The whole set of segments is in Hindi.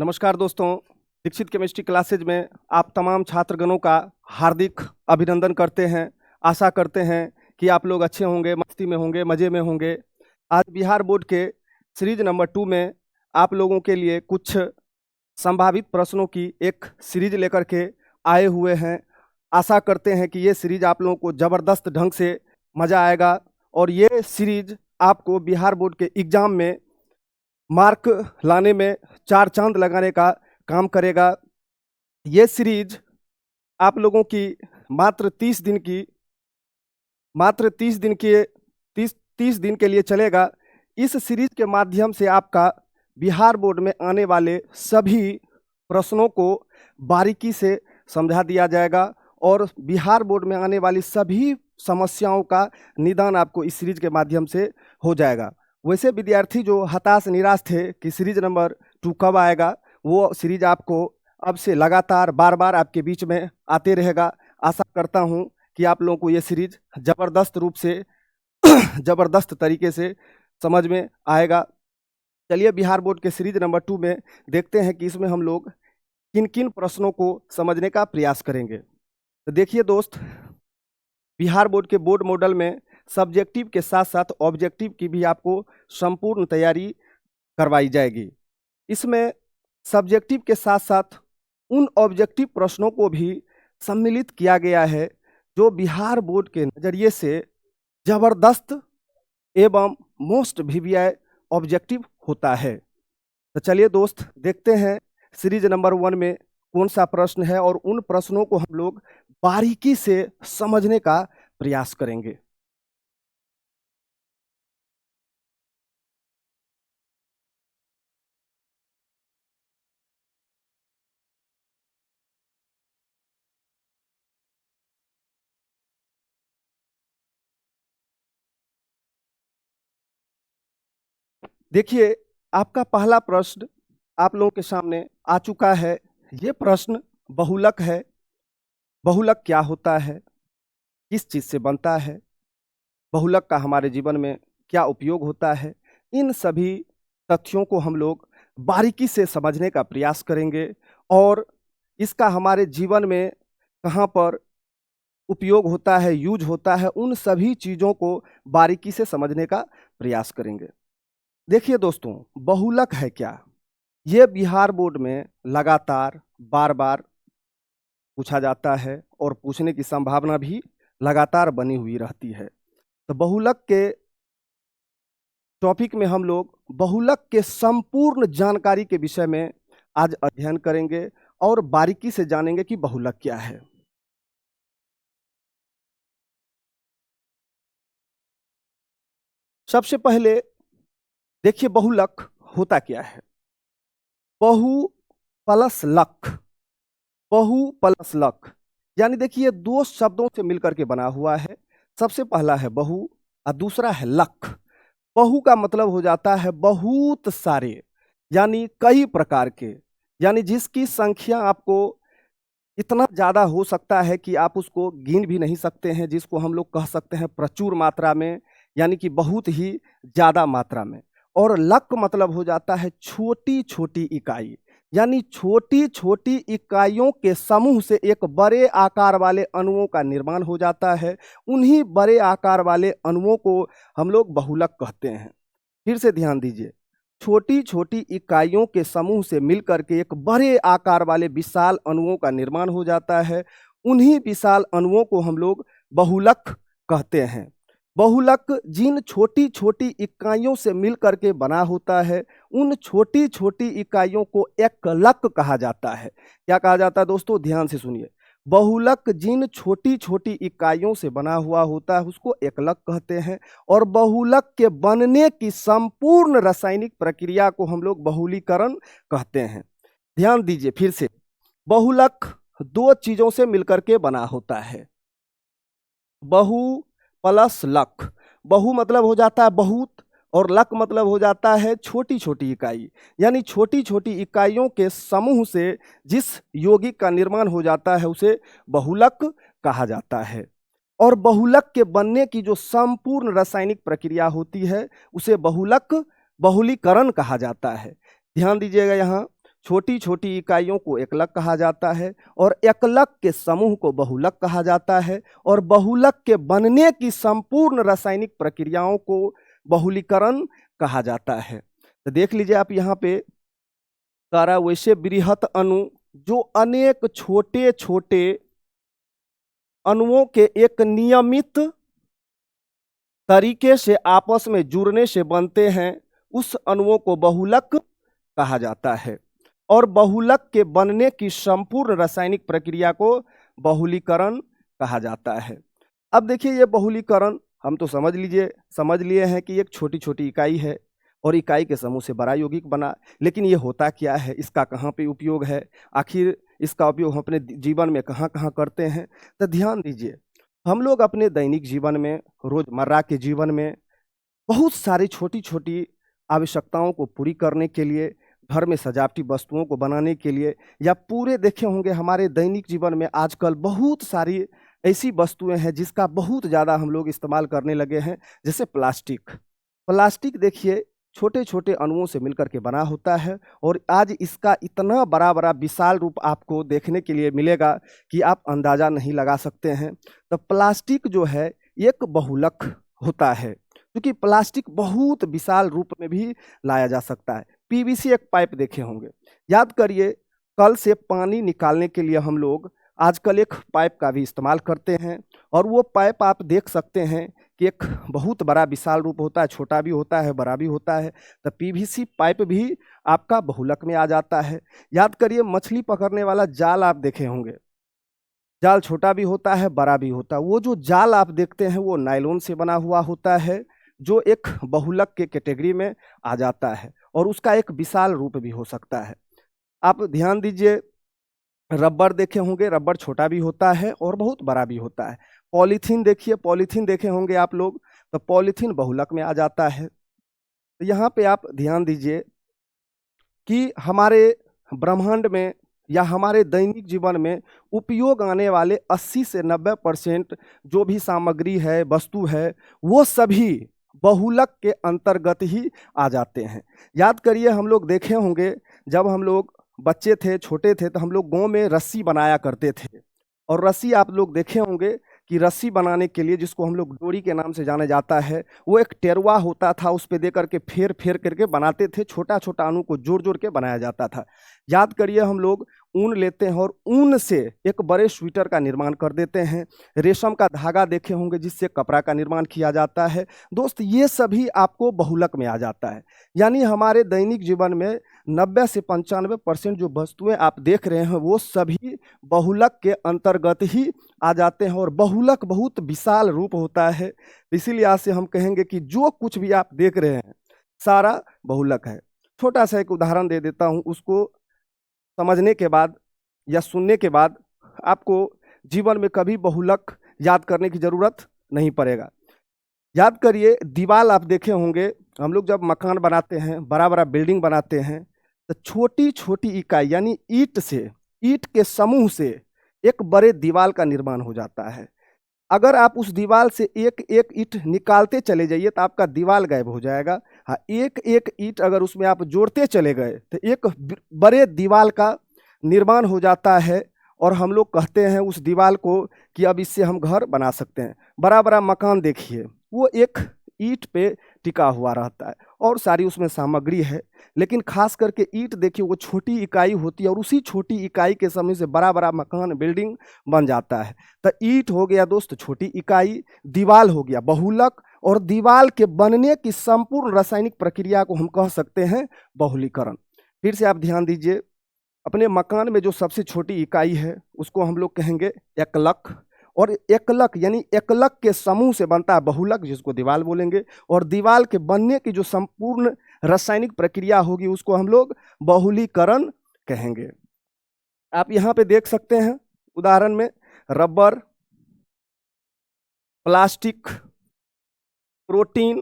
नमस्कार दोस्तों, दीक्षित केमिस्ट्री क्लासेज में आप तमाम छात्रगणों का हार्दिक अभिनंदन करते हैं। आशा करते हैं कि आप लोग अच्छे होंगे, मस्ती में होंगे, मज़े में होंगे। आज बिहार बोर्ड के सीरीज नंबर 2 में आप लोगों के लिए कुछ संभावित प्रश्नों की एक सीरीज लेकर के आए हुए हैं। आशा करते हैं कि ये सीरीज आप लोगों को ज़बरदस्त ढंग से मज़ा आएगा और ये सीरीज आपको बिहार बोर्ड के एग्ज़ाम में मार्क लाने में 4 चांद लगाने का काम करेगा। ये सीरीज आप लोगों की मात्र 30 दिन के 30 दिन के लिए चलेगा। इस सीरीज के माध्यम से आपका बिहार बोर्ड में आने वाले सभी प्रश्नों को बारीकी से समझा दिया जाएगा और बिहार बोर्ड में आने वाली सभी समस्याओं का निदान आपको इस सीरीज के माध्यम से हो जाएगा। वैसे विद्यार्थी जो हताश निराश थे कि सीरीज नंबर 2 कब आएगा, वो सीरीज आपको अब से लगातार बार बार आपके बीच में आते रहेगा। आशा करता हूँ कि आप लोगों को ये सीरीज ज़बरदस्त रूप से ज़बरदस्त तरीके से समझ में आएगा। चलिए बिहार बोर्ड के सीरीज नंबर 2 में देखते हैं कि इसमें हम लोग किन किन प्रश्नों को समझने का प्रयास करेंगे। तो देखिए दोस्त, बिहार बोर्ड के बोर्ड मॉडल में सब्जेक्टिव के साथ साथ ऑब्जेक्टिव की भी आपको संपूर्ण तैयारी करवाई जाएगी। इसमें सब्जेक्टिव के साथ साथ उन ऑब्जेक्टिव प्रश्नों को भी सम्मिलित किया गया है जो बिहार बोर्ड के नज़रिए से ज़बरदस्त एवं मोस्ट वीवीआई ऑब्जेक्टिव होता है। तो चलिए दोस्त, देखते हैं सीरीज नंबर 1 में कौन सा प्रश्न है और उन प्रश्नों को हम लोग बारीकी से समझने का प्रयास करेंगे। देखिए, आपका पहला प्रश्न आप लोगों के सामने आ चुका है। ये प्रश्न बहुलक है। बहुलक क्या होता है, किस चीज़ से बनता है, बहुलक का हमारे जीवन में क्या उपयोग होता है, इन सभी तथ्यों को हम लोग बारीकी से समझने का प्रयास करेंगे और इसका हमारे जीवन में कहाँ पर उपयोग होता है, यूज होता है, उन सभी चीज़ों को बारीकी से समझने का प्रयास करेंगे। देखिए दोस्तों, बहुलक है क्या? ये बिहार बोर्ड में लगातार बार बार पूछा जाता है और पूछने की संभावना भी लगातार बनी हुई रहती है। तो बहुलक के टॉपिक में हम लोग बहुलक के संपूर्ण जानकारी के विषय में आज अध्ययन करेंगे और बारीकी से जानेंगे कि बहुलक क्या है। सबसे पहले देखिए, बहुलक होता क्या है। बहु प्लस लक, बहु प्लस लक यानी देखिए 2 शब्दों से मिलकर के बना हुआ है। सबसे पहला है बहु और दूसरा है लक। बहु का मतलब हो जाता है बहुत सारे, यानी कई प्रकार के, यानी जिसकी संख्या आपको इतना ज़्यादा हो सकता है कि आप उसको गिन भी नहीं सकते हैं, जिसको हम लोग कह सकते हैं प्रचुर मात्रा में, यानी कि बहुत ही ज़्यादा मात्रा में। और लक मतलब हो जाता है छोटी छोटी इकाई, यानी छोटी छोटी इकाइयों के समूह से एक बड़े आकार वाले अणुओं का निर्माण हो जाता है। उन्हीं बड़े आकार वाले अणुओं को हम लोग बहुलक कहते हैं। फिर से ध्यान दीजिए, छोटी छोटी इकाइयों के समूह से मिलकर के एक बड़े आकार वाले विशाल अणुओं का निर्माण हो जाता है। उन्हीं विशाल अणुओं को हम लोग बहुलक कहते हैं। बहुलक जिन छोटी छोटी इकाइयों से मिलकर के बना होता है, उन छोटी छोटी इकाइयों को एकलक कहा जाता है। क्या कहा जाता है दोस्तों? ध्यान से सुनिए। बहुलक जिन छोटी छोटी इकाइयों से बना हुआ होता है उसको एकलक कहते हैं और बहुलक के बनने की संपूर्ण रासायनिक प्रक्रिया को हम लोग बहुलीकरण कहते हैं। ध्यान दीजिए फिर से, बहुलक 2 चीजों से मिलकर के बना होता है। बहु प्लस लक। बहु मतलब हो जाता है बहुत और लक मतलब हो जाता है छोटी छोटी इकाई, यानी छोटी छोटी इकाइयों के समूह से जिस यौगिक का निर्माण हो जाता है उसे बहुलक कहा जाता है। और बहुलक के बनने की जो संपूर्ण रासायनिक प्रक्रिया होती है उसे बहुलक बहुलीकरण कहा जाता है। ध्यान दीजिएगा, यहाँ छोटी छोटी इकाइयों को एकलक कहा जाता है और एकलक के समूह को बहुलक कहा जाता है और बहुलक के बनने की संपूर्ण रासायनिक प्रक्रियाओं को बहुलीकरण कहा जाता है। तो देख लीजिए आप यहाँ पे कह वैसे बृहत अणु जो अनेक छोटे छोटे अणुओं के एक नियमित तरीके से आपस में जुड़ने से बनते हैं, उस अणुओं को बहुलक कहा जाता है और बहुलक के बनने की संपूर्ण रासायनिक प्रक्रिया को बहुलीकरण कहा जाता है। अब देखिए ये बहुलीकरण हम तो समझ लिए हैं कि एक छोटी छोटी इकाई है और इकाई के समूह से बड़ा यौगिक बना, लेकिन ये होता क्या है, इसका कहाँ पे उपयोग है, आखिर इसका उपयोग हम अपने जीवन में कहाँ कहाँ करते हैं। तो ध्यान दीजिए, हम लोग अपने दैनिक जीवन में, रोजमर्रा के जीवन में बहुत सारी छोटी छोटी आवश्यकताओं को पूरी करने के लिए, घर में सजावटी वस्तुओं को बनाने के लिए, या पूरे देखे होंगे हमारे दैनिक जीवन में आजकल बहुत सारी ऐसी वस्तुएं हैं जिसका बहुत ज़्यादा हम लोग इस्तेमाल करने लगे हैं, जैसे प्लास्टिक देखिए छोटे छोटे अणुओं से मिलकर के बना होता है और आज इसका इतना बड़ा बड़ा विशाल रूप आपको देखने के लिए मिलेगा कि आप अंदाज़ा नहीं लगा सकते हैं। तो प्लास्टिक जो है एक बहुलक होता है, क्योंकि प्लास्टिक बहुत विशाल रूप में भी लाया जा सकता है। पीवीसी एक पाइप देखे होंगे, याद करिए कल से पानी निकालने के लिए हम लोग आजकल एक पाइप का भी इस्तेमाल करते हैं और वो पाइप आप देख सकते हैं कि एक बहुत बड़ा विशाल रूप होता है, छोटा भी होता है, बड़ा भी होता है। तो पीवीसी पाइप भी आपका बहुलक में आ जाता है। याद करिए मछली पकड़ने वाला जाल आप देखे होंगे, जाल छोटा भी होता है, बड़ा भी होता है। वो जो जाल आप देखते हैं वो नायलॉन से बना हुआ होता है, जो एक बहुलक के कैटेगरी में आ जाता है और उसका एक विशाल रूप भी हो सकता है। आप ध्यान दीजिए, रबर देखे होंगे, रबर छोटा भी होता है और बहुत बड़ा भी होता है। पॉलीथीन देखिए, पॉलीथीन देखे होंगे आप लोग, तो पॉलीथीन बहुलक में आ जाता है। तो यहाँ पे आप ध्यान दीजिए कि हमारे ब्रह्मांड में या हमारे दैनिक जीवन में उपयोग आने वाले 80 से 90% जो भी सामग्री है, वस्तु है, वो सभी बहुलक के अंतर्गत ही आ जाते हैं। याद करिए हम लोग देखे होंगे जब हम लोग बच्चे थे, छोटे थे, तो हम लोग गांव में रस्सी बनाया करते थे और रस्सी आप लोग देखे होंगे कि रस्सी बनाने के लिए, जिसको हम लोग डोरी के नाम से जाना जाता है, वो एक टेरुआ होता था, उस पे दे करके फेर फेर करके बनाते थे, छोटा छोटा अणु को जोड़ जोड़ के बनाया जाता था। याद करिए हम लोग ऊन लेते हैं और ऊन से एक बड़े स्वेटर का निर्माण कर देते हैं। रेशम का धागा देखे होंगे जिससे कपड़ा का निर्माण किया जाता है। दोस्त ये सभी आपको बहुलक में आ जाता है। यानी हमारे दैनिक जीवन में 90 से 95% जो वस्तुएं आप देख रहे हैं वो सभी बहुलक के अंतर्गत ही आ जाते हैं और बहुलक बहुत विशाल रूप होता है। इसीलिए आज से हम कहेंगे कि जो कुछ भी आप देख रहे हैं सारा बहुलक है। छोटा सा एक उदाहरण दे देता हूँ, उसको समझने के बाद या सुनने के बाद आपको जीवन में कभी बहुलक याद करने की जरूरत नहीं पड़ेगा। याद करिए दीवार आप देखे होंगे, हम लोग जब मकान बनाते हैं, बड़ा बड़ा बिल्डिंग बनाते हैं, तो छोटी छोटी इकाई यानी ईंट के समूह से एक बड़े दीवार का निर्माण हो जाता है। अगर आप उस दीवार से एक एक ईंट निकालते चले जाइए तो आपका दीवार गायब हो जाएगा। हाँ, एक एक ईंट अगर उसमें आप जोड़ते चले गए तो एक बड़े दीवार का निर्माण हो जाता है और हम लोग कहते हैं उस दीवार को कि अब इससे हम घर बना सकते हैं। बड़ा बड़ा मकान देखिए, वो एक ईंट पे टिका हुआ रहता है और सारी उसमें सामग्री है, लेकिन खास करके ईंट देखिए वो छोटी इकाई होती है और उसी छोटी इकाई के समय से बड़ा बड़ा मकान, बिल्डिंग बन जाता है। तो ईंट हो गया दोस्त छोटी इकाई, दीवार हो गया बहुलक, और दीवार के बनने की संपूर्ण रासायनिक प्रक्रिया को हम कह सकते हैं बहुलीकरण। फिर से आप ध्यान दीजिए, अपने मकान में जो सबसे छोटी इकाई है उसको हम लोग कहेंगे एकलक, और एकलक यानी एकलक के समूह से बनता है बहुलक, जिसको दीवार बोलेंगे, और दीवार के बनने की जो संपूर्ण रासायनिक प्रक्रिया होगी उसको हम लोग बहुलीकरण कहेंगे। आप यहाँ पे देख सकते हैं उदाहरण में रबर, प्लास्टिक, प्रोटीन।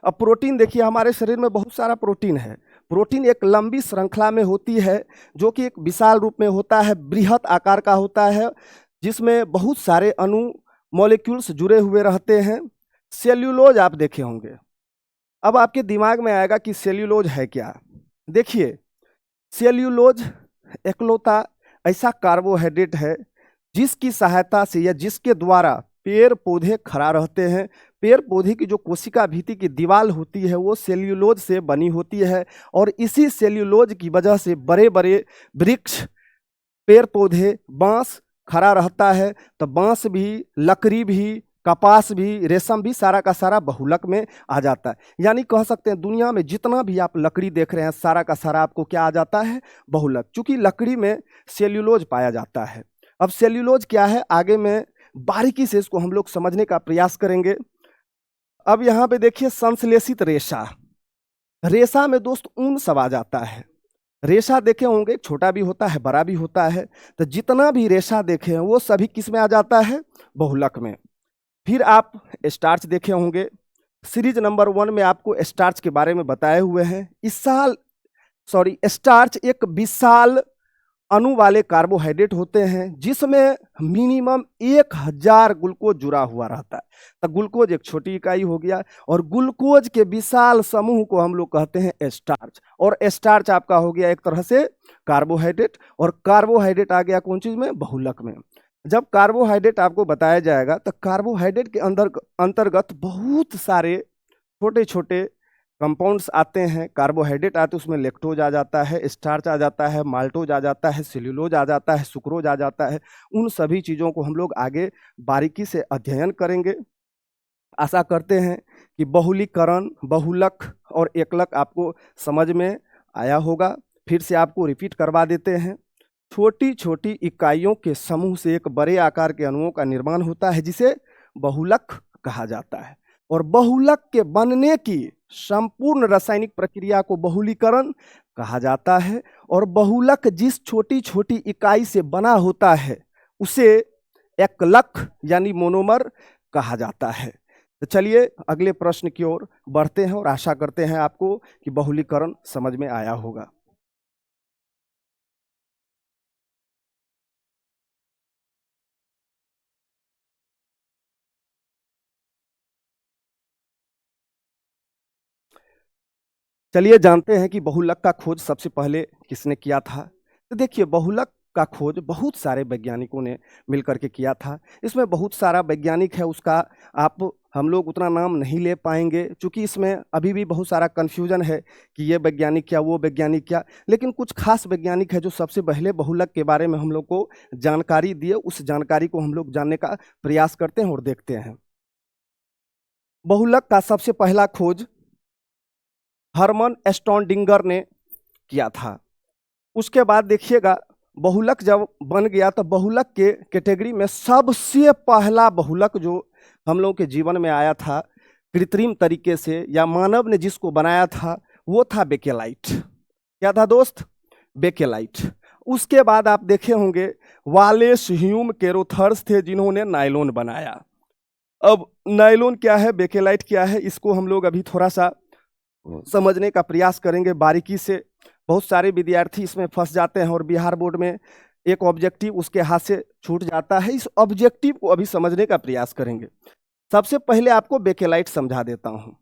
अब प्रोटीन देखिए हमारे शरीर में बहुत सारा प्रोटीन है। प्रोटीन एक लंबी श्रृंखला में होती है जो कि एक विशाल रूप में होता है, बृहत आकार का होता है, जिसमें बहुत सारे अणु मॉलिक्यूल्स जुड़े हुए रहते हैं। सेल्यूलोज आप देखे होंगे। अब आपके दिमाग में आएगा कि सेल्यूलोज है क्या। देखिए सेल्यूलोज एकलौता ऐसा कार्बोहाइड्रेट है जिसकी सहायता से या जिसके द्वारा पेड़ पौधे खड़ा रहते हैं। पेड़ पौधे की जो कोशिका भित्ति की दीवार होती है वो सेल्यूलोज से बनी होती है और इसी सेल्यूलोज की वजह से बड़े बड़े वृक्ष, पेड़ पौधे, बांस खड़ा रहता है। तो बांस भी, लकड़ी भी, कपास भी, रेशम भी, सारा का सारा बहुलक में आ जाता है। यानी कह सकते हैं दुनिया में जितना भी आप लकड़ी देख रहे हैं सारा का सारा आपको क्या आ जाता है? बहुलक। चूंकि लकड़ी में सेल्यूलोज पाया जाता है। अब सेल्यूलोज क्या है आगे में बारीकी से इसको हम लोग समझने का प्रयास करेंगे। अब यहाँ पे देखिए संश्लेषित रेशा। रेशा में दोस्त ऊन सब आ जाता है। रेशा देखे होंगे छोटा भी होता है, बड़ा भी होता है। तो जितना भी रेशा देखे हैं वो सभी किस में आ जाता है? बहुलक में। फिर आप स्टार्च देखे होंगे। सीरीज नंबर 1 में आपको स्टार्च के बारे में बताए हुए हैं। स्टार्च एक विशाल अणु वाले कार्बोहाइड्रेट होते हैं जिसमें मिनिमम 1000 ग्लूकोज जुड़ा हुआ रहता है। तो ग्लूकोज एक छोटी इकाई हो गया और ग्लूकोज के विशाल समूह को हम लोग कहते हैं स्टार्च। और स्टार्च आपका हो गया एक तरह से कार्बोहाइड्रेट, और कार्बोहाइड्रेट आ गया कौन चीज में? बहुलक में। जब कार्बोहाइड्रेट आपको बताया जाएगा तो कार्बोहाइड्रेट के अंतर्गत बहुत सारे छोटे छोटे कंपाउंड्स आते हैं। कार्बोहाइड्रेट आते हैं उसमें लेक्टोज आ जाता है, स्टार्च आ जाता है, माल्टोज आ जाता है, सेल्यूलोज आ जाता है, सुक्रोज आ जाता है। उन सभी चीज़ों को हम लोग आगे बारीकी से अध्ययन करेंगे। आशा करते हैं कि बहुलीकरण, बहुलक और एकलक आपको समझ में आया होगा। फिर से आपको रिपीट करवा देते हैं। छोटी छोटी इकाइयों के समूह से एक बड़े आकार के अणुओं का निर्माण होता है जिसे बहुलक कहा जाता है। और बहुलक के बनने की संपूर्ण रासायनिक प्रक्रिया को बहुलीकरण कहा जाता है। और बहुलक जिस छोटी छोटी इकाई से बना होता है उसे एकलक यानी मोनोमर कहा जाता है। तो चलिए अगले प्रश्न की ओर बढ़ते हैं और आशा करते हैं आपको कि बहुलीकरण समझ में आया होगा। चलिए जानते हैं कि बहुलक का खोज सबसे पहले किसने किया था। तो देखिए बहुलक का खोज बहुत सारे वैज्ञानिकों ने मिलकर के किया था। इसमें बहुत सारा वैज्ञानिक है, उसका हम लोग उतना नाम नहीं ले पाएंगे क्योंकि इसमें अभी भी बहुत सारा कन्फ्यूजन है कि ये वैज्ञानिक क्या, वो वैज्ञानिक क्या। लेकिन कुछ खास वैज्ञानिक है जो सबसे पहले बहुलक के बारे में हम लोग को जानकारी दिए। उस जानकारी को हम लोग जानने का प्रयास करते हैं और देखते हैं। बहुलक का सबसे पहला खोज हर्मन स्टोनडिंगर ने किया था। उसके बाद देखिएगा बहुलक जब बन गया तो बहुलक के कैटेगरी में सबसे पहला बहुलक जो हम लोगों के जीवन में आया था कृत्रिम तरीके से या मानव ने जिसको बनाया था वो था बेकेलाइट। क्या था दोस्त? बेकेलाइट। उसके बाद आप देखे होंगे वालेस ह्यूम केरोथर्स थे जिन्होंने नायलॉन बनाया। अब नायलॉन क्या है, बेकेलाइट क्या है, इसको हम लोग अभी थोड़ा सा समझने का प्रयास करेंगे बारीकी से। बहुत सारे विद्यार्थी इसमें फंस जाते हैं और बिहार बोर्ड में एक ऑब्जेक्टिव उसके हाथ से छूट जाता है। इस ऑब्जेक्टिव को अभी समझने का प्रयास करेंगे। सबसे पहले आपको बेकेलाइट समझा देता हूं।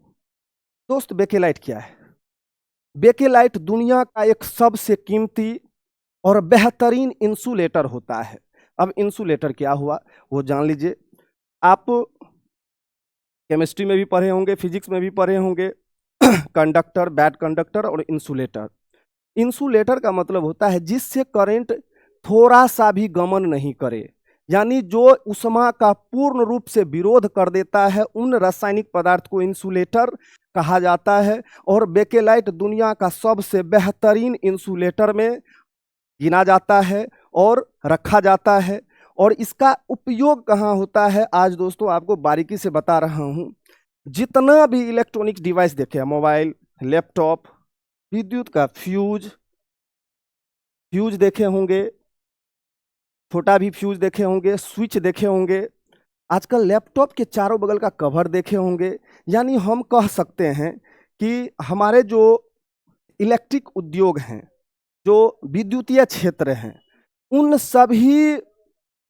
दोस्त बेकेलाइट क्या है? बेकेलाइट दुनिया का एक सबसे कीमती और बेहतरीन इंसुलेटर होता है। अब इंसुलेटर क्या हुआ वो जान लीजिए। आप केमिस्ट्री में भी पढ़े होंगे, फिजिक्स में भी पढ़े होंगे, कंडक्टर, बैड कंडक्टर और इंसुलेटर। इंसुलेटर का मतलब होता है जिससे करंट थोड़ा सा भी गमन नहीं करे, यानी जो उष्मा का पूर्ण रूप से विरोध कर देता है उन रासायनिक पदार्थ को इंसुलेटर कहा जाता है। और बेकेलाइट दुनिया का सबसे बेहतरीन इंसुलेटर में गिना जाता है और रखा जाता है। और इसका उपयोग कहाँ होता है आज दोस्तों आपको बारीकी से बता रहा हूँ। जितना भी इलेक्ट्रॉनिक डिवाइस देखे, मोबाइल, लैपटॉप, विद्युत का फ्यूज देखे होंगे, छोटा भी फ्यूज देखे होंगे, स्विच देखे होंगे, आजकल लैपटॉप के चारों बगल का कवर देखे होंगे। यानी हम कह सकते हैं कि हमारे जो इलेक्ट्रिक उद्योग हैं, जो विद्युतीय क्षेत्र हैं, उन सभी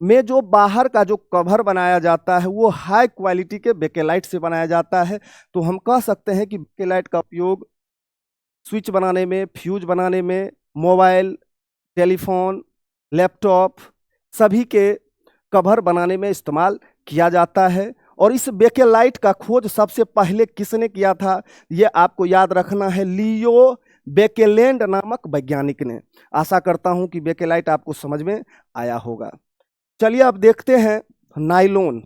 में जो बाहर का जो कवर बनाया जाता है वो हाई क्वालिटी के बेकेलाइट से बनाया जाता है। तो हम कह सकते हैं कि बेकेलाइट का उपयोग स्विच बनाने में, फ्यूज बनाने में, मोबाइल, टेलीफोन, लैपटॉप सभी के कवर बनाने में इस्तेमाल किया जाता है। और इस बेकेलाइट का खोज सबसे पहले किसने किया था? ये आपको याद रखना है, लियो बेकेलैंड नामक वैज्ञानिक ने। आशा करता हूं कि बेकेलाइट आपको समझ में आया होगा। चलिए अब देखते हैं नायलॉन।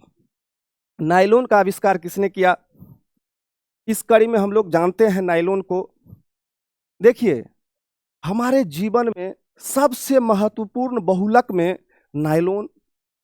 नायलॉन का आविष्कार किसने किया? इस कड़ी में हम लोग जानते हैं नायलॉन को। देखिए, हमारे जीवन में सबसे महत्वपूर्ण बहुलक में नायलॉन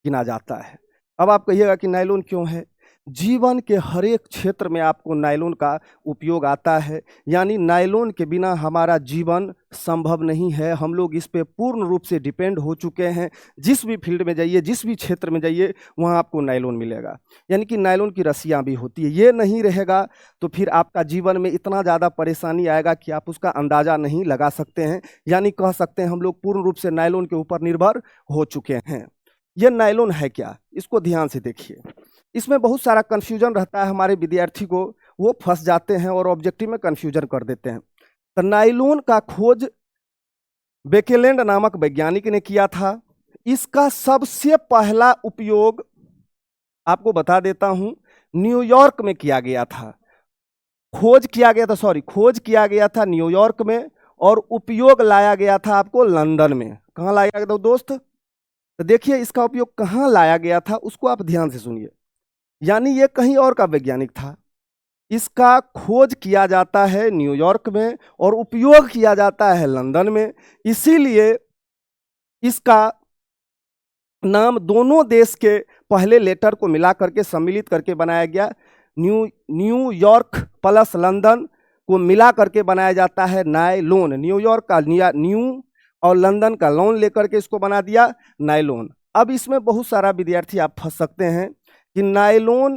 गिना जाता है। अब आप कहिएगा कि नायलॉन क्यों है? जीवन के हर एक क्षेत्र में आपको नायलॉन का उपयोग आता है, यानी नायलॉन के बिना हमारा जीवन संभव नहीं है। हम लोग इस पे पूर्ण रूप से डिपेंड हो चुके हैं। जिस भी फील्ड में जाइए, जिस भी क्षेत्र में जाइए, वहाँ आपको नायलॉन मिलेगा। यानी कि नायलॉन की रस्सियाँ भी होती है। ये नहीं रहेगा तो फिर आपका जीवन में इतना ज़्यादा परेशानी आएगा कि आप उसका अंदाज़ा नहीं लगा सकते हैं। यानी कह सकते हैं हम लोग पूर्ण रूप से नायलॉन के ऊपर निर्भर हो चुके हैं। ये नायलॉन है क्या? इसको ध्यान से देखिए। इसमें बहुत सारा कन्फ्यूजन रहता है हमारे विद्यार्थी को, वो फंस जाते हैं और ऑब्जेक्टिव में कन्फ्यूजन कर देते हैं। तो नायलॉन का खोज बेकेलैंड नामक वैज्ञानिक ने किया था। इसका सबसे पहला उपयोग आपको बता देता हूं, न्यूयॉर्क में किया गया था। खोज किया गया था न्यूयॉर्क में, और उपयोग लाया गया था आपको लंदन में। कहाँ लाया गया था दोस्त? तो देखिए इसका उपयोग कहाँ लाया गया था, उसको आप ध्यान से सुनिए। यानी ये कहीं और का वैज्ञानिक था। इसका खोज किया जाता है न्यूयॉर्क में और उपयोग किया जाता है लंदन में। इसीलिए इसका नाम दोनों देश के पहले लेटर को मिला करके सम्मिलित करके बनाया गया। न्यूयॉर्क प्लस लंदन को मिला करके बनाया जाता है नायलॉन। न्यूयॉर्क का न्यू और लंदन का लॉन लेकर के इसको बना दिया नायलॉन। अब इसमें बहुत सारा विद्यार्थी आप फंस सकते हैं कि नायलॉन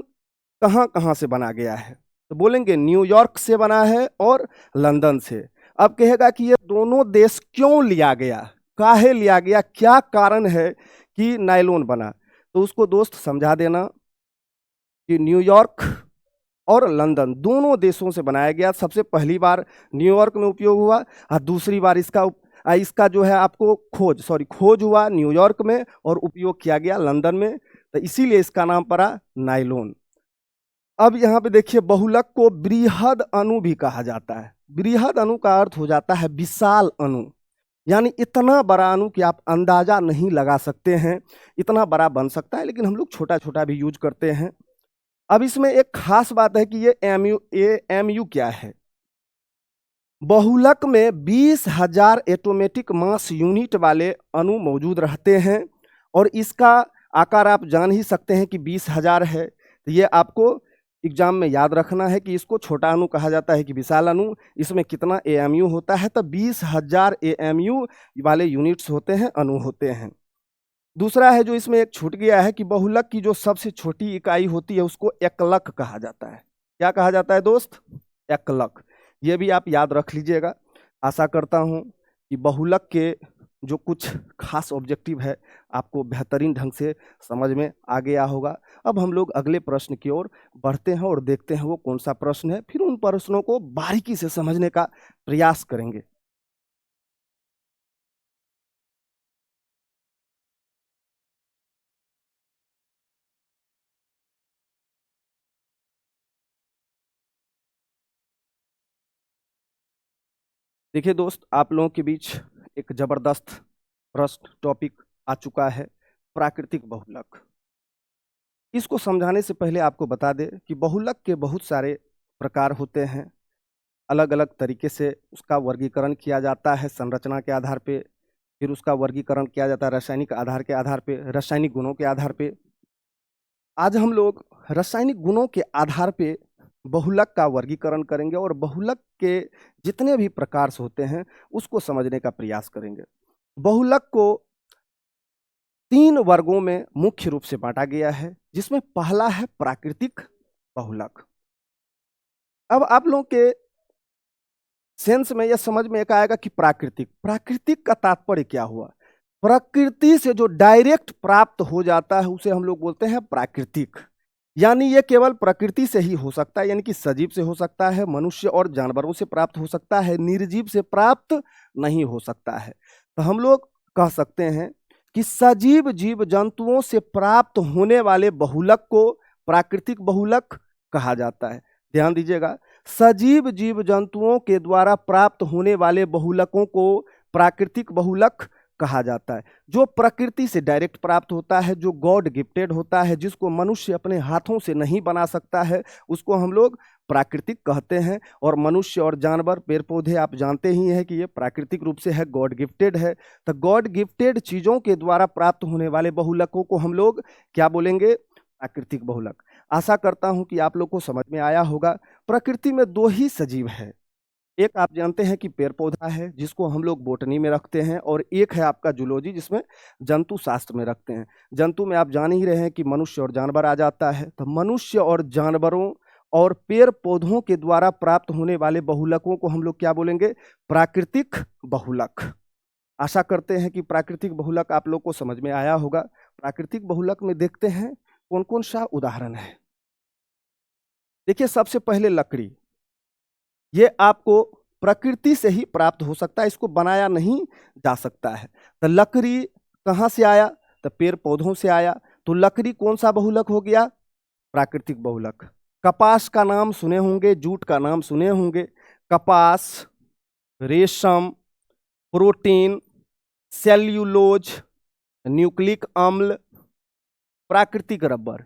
कहाँ कहाँ से बना गया है। तो बोलेंगे न्यूयॉर्क से बना है और लंदन से। अब कहेगा कि ये दोनों देश क्यों लिया गया, काहे लिया गया, क्या कारण है कि नायलॉन बना? तो उसको दोस्त समझा देना कि न्यूयॉर्क और लंदन दोनों देशों से बनाया गया। सबसे पहली बार न्यूयॉर्क में उपयोग हुआ और दूसरी बार इसका जो है आपको खोज हुआ न्यूयॉर्क में और उपयोग किया गया लंदन में। तो इसीलिए इसका नाम पड़ा नायलॉन। अब यहाँ पे देखिए, बहुलक को बृहद अणु भी कहा जाता है। बृहद अणु का अर्थ हो जाता है विशाल अणु, यानी इतना बड़ा अणु कि आप अंदाजा नहीं लगा सकते हैं। इतना बड़ा बन सकता है, लेकिन हम लोग छोटा छोटा भी यूज करते हैं। अब इसमें एक खास बात है कि ये एमयू क्या है? बहुलक में 20,000 एटोमेटिक मास यूनिट वाले अणु मौजूद रहते हैं, और इसका आकार आप जान ही सकते हैं कि 20,000 है। तो ये आपको एग्जाम में याद रखना है कि इसको छोटा अणु कहा जाता है कि विशाल अणु। इसमें कितना एएमयू होता है? तो 20,000 एएमयू वाले यूनिट्स होते हैं, अणु होते हैं। दूसरा है जो इसमें एक छूट गया है कि बहुलक की जो सबसे छोटी इकाई होती है उसको एकलक कहा जाता है। क्या कहा जाता है दोस्त? एकलक। ये भी आप याद रख लीजिएगा। आशा करता हूँ कि बहुलक के जो कुछ खास ऑब्जेक्टिव है आपको बेहतरीन ढंग से समझ में आ गया होगा। अब हम लोग अगले प्रश्न की ओर बढ़ते हैं और देखते हैं वो कौन सा प्रश्न है, फिर उन प्रश्नों को बारीकी से समझने का प्रयास करेंगे। देखिए दोस्त, आप लोगों के बीच एक जबरदस्त प्रश्न टॉपिक आ चुका है, प्राकृतिक बहुलक। इसको समझाने से पहले आपको बता दें कि बहुलक के बहुत सारे प्रकार होते हैं। अलग अलग तरीके से उसका वर्गीकरण किया जाता है संरचना के आधार पे, फिर उसका वर्गीकरण किया जाता है रासायनिक आधार के आधार पे, रासायनिक गुणों के आधार पे। आज हम लोग रासायनिक गुणों के आधार पे बहुलक का वर्गीकरण करेंगे और बहुलक के जितने भी प्रकार होते हैं उसको समझने का प्रयास करेंगे। बहुलक को 3 वर्गों में मुख्य रूप से बांटा गया है, जिसमें पहला है प्राकृतिक बहुलक। अब आप लोगों के सेंस में यह समझ में एक आएगा कि प्राकृतिक का तात्पर्य क्या हुआ? प्रकृति से जो डायरेक्ट प्राप्त हो जाता है उसे हम लोग बोलते हैं प्राकृतिक। यानी ये केवल प्रकृति से ही हो सकता है, यानी कि सजीव से हो सकता है, मनुष्य और जानवरों से प्राप्त हो सकता है, निर्जीव से प्राप्त नहीं हो सकता है। तो हम लोग कह सकते हैं कि सजीव जीव जंतुओं से प्राप्त होने वाले बहुलक को प्राकृतिक बहुलक कहा जाता है। ध्यान दीजिएगा, सजीव जीव जंतुओं के द्वारा प्राप्त होने वाले बहुलकों को प्राकृतिक बहुलक कहा जाता है। जो प्रकृति से डायरेक्ट प्राप्त होता है, जो गॉड गिफ्टेड होता है, जिसको मनुष्य अपने हाथों से नहीं बना सकता है, उसको हम लोग प्राकृतिक कहते हैं। और मनुष्य और जानवर, पेड़ पौधे, आप जानते ही हैं कि ये प्राकृतिक रूप से है, गॉड गिफ्टेड है। तो गॉड गिफ्टेड चीजों के द्वारा प्राप्त होने वाले बहुलकों को हम लोग क्या बोलेंगे? प्राकृतिक बहुलक। आशा करता हूं कि आप लोग को समझ में आया होगा। प्रकृति में दो ही सजीव है, एक आप जानते हैं कि पेड़ पौधा है जिसको हम लोग बोटनी में रखते हैं, और एक है आपका जूलॉजी जिसमें जंतु शास्त्र में रखते हैं। जंतु में आप जान ही रहे हैं कि मनुष्य और जानवर आ जाता है। तो मनुष्य और जानवरों और पेड़ पौधों के द्वारा प्राप्त होने वाले बहुलकों को हम लोग क्या बोलेंगे? प्राकृतिक बहुलक। आशा करते हैं कि प्राकृतिक बहुलक आप लोग को समझ में आया होगा। प्राकृतिक बहुलक में देखते हैं कौन कौन सा उदाहरण है। देखिए, सबसे पहले लकड़ी, ये आपको प्रकृति से ही प्राप्त हो सकता है, इसको बनाया नहीं जा सकता है। तो लकड़ी कहाँ से आया? तो पेड़ पौधों से आया। तो लकड़ी कौन सा बहुलक हो गया? प्राकृतिक बहुलक। कपास का नाम सुने होंगे, जूट का नाम सुने होंगे। कपास, रेशम, प्रोटीन, सेल्यूलोज, न्यूक्लिक अम्ल, प्राकृतिक रबर,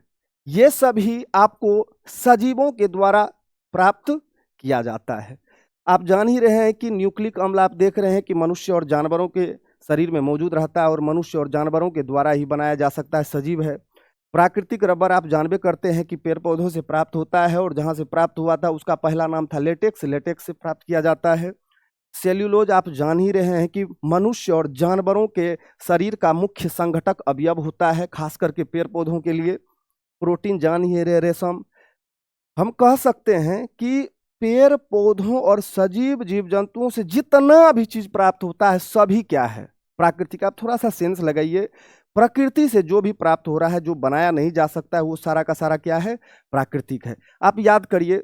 ये सभी आपको सजीवों के द्वारा प्राप्त किया जाता है। आप जान ही रहे हैं कि न्यूक्लिक अम्ल आप देख रहे हैं कि मनुष्य और जानवरों के शरीर में मौजूद रहता है, और मनुष्य और जानवरों के द्वारा ही बनाया जा सकता है, सजीव है। प्राकृतिक रबर आप जानबे करते हैं कि पेड़ पौधों से प्राप्त होता है, और जहाँ से प्राप्त हुआ था उसका पहला नाम था लेटेक्स, लेटेक्स से प्राप्त किया जाता है। सेल्यूलोज आप जान ही रहे हैं कि मनुष्य और जानवरों के शरीर का मुख्य संघटक अवयव होता है, खास करके पेड़ पौधों के लिए। प्रोटीन जान ही रहे, रेशम। हम कह सकते हैं कि पेड़ पौधों और सजीव जीव जंतुओं से जितना भी चीज प्राप्त होता है सभी क्या है? प्राकृतिक। आप थोड़ा सा सेंस लगाइए, प्रकृति से जो भी प्राप्त हो रहा है, जो बनाया नहीं जा सकता है, वो सारा का सारा क्या है? प्राकृतिक है। आप याद करिए,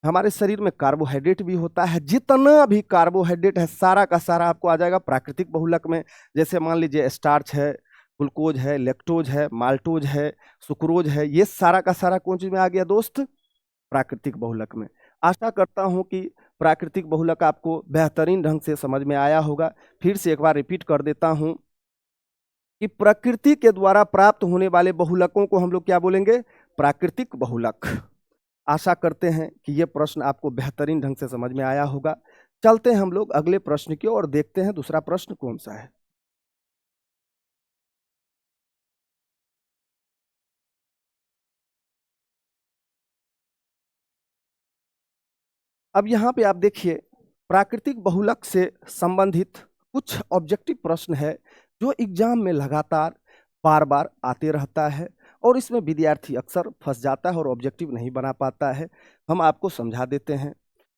हमारे शरीर में कार्बोहाइड्रेट भी होता है, जितना भी कार्बोहाइड्रेट है सारा का सारा आपको आ जाएगा प्राकृतिक बहुलक में। जैसे मान लीजिए स्टार्च है, ग्लूकोज है, लैक्टोज है, माल्टोज है, सुक्रोज है, ये सारा का सारा कौन चीज में आ गया दोस्त? प्राकृतिक बहुलक में। आशा करता हूं कि प्राकृतिक बहुलक आपको बेहतरीन ढंग से समझ में आया होगा। फिर से एक बार रिपीट कर देता हूं कि प्रकृति के द्वारा प्राप्त होने वाले बहुलकों को हम लोग क्या बोलेंगे? प्राकृतिक बहुलक। आशा करते हैं कि यह प्रश्न आपको बेहतरीन ढंग से समझ में आया होगा। चलते हैं हम लोग अगले प्रश्न की ओर, देखते हैं दूसरा प्रश्न कौन सा है। अब यहाँ पे आप देखिए, प्राकृतिक बहुलक से संबंधित कुछ ऑब्जेक्टिव प्रश्न है जो एग्जाम में लगातार बार बार आते रहता है, और इसमें विद्यार्थी अक्सर फंस जाता है और ऑब्जेक्टिव नहीं बना पाता है। हम आपको समझा देते हैं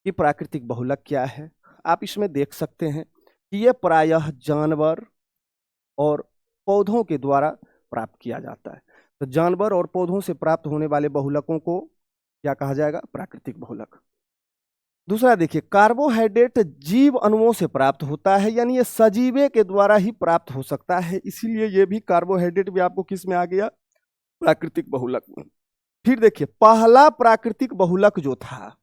कि प्राकृतिक बहुलक क्या है। आप इसमें देख सकते हैं कि यह प्रायः जानवर और पौधों के द्वारा प्राप्त किया जाता है। तो जानवर और पौधों से प्राप्त होने वाले बहुलकों को क्या कहा जाएगा? प्राकृतिक बहुलक। दूसरा देखिए, कार्बोहाइड्रेट जीव अणुओं से प्राप्त होता है, यानी ये सजीवे के द्वारा ही प्राप्त हो सकता है, इसीलिए ये भी कार्बोहाइड्रेट भी आपको किस में आ गया? प्राकृतिक बहुलक में। फिर देखिए, पहला प्राकृतिक बहुलक जो था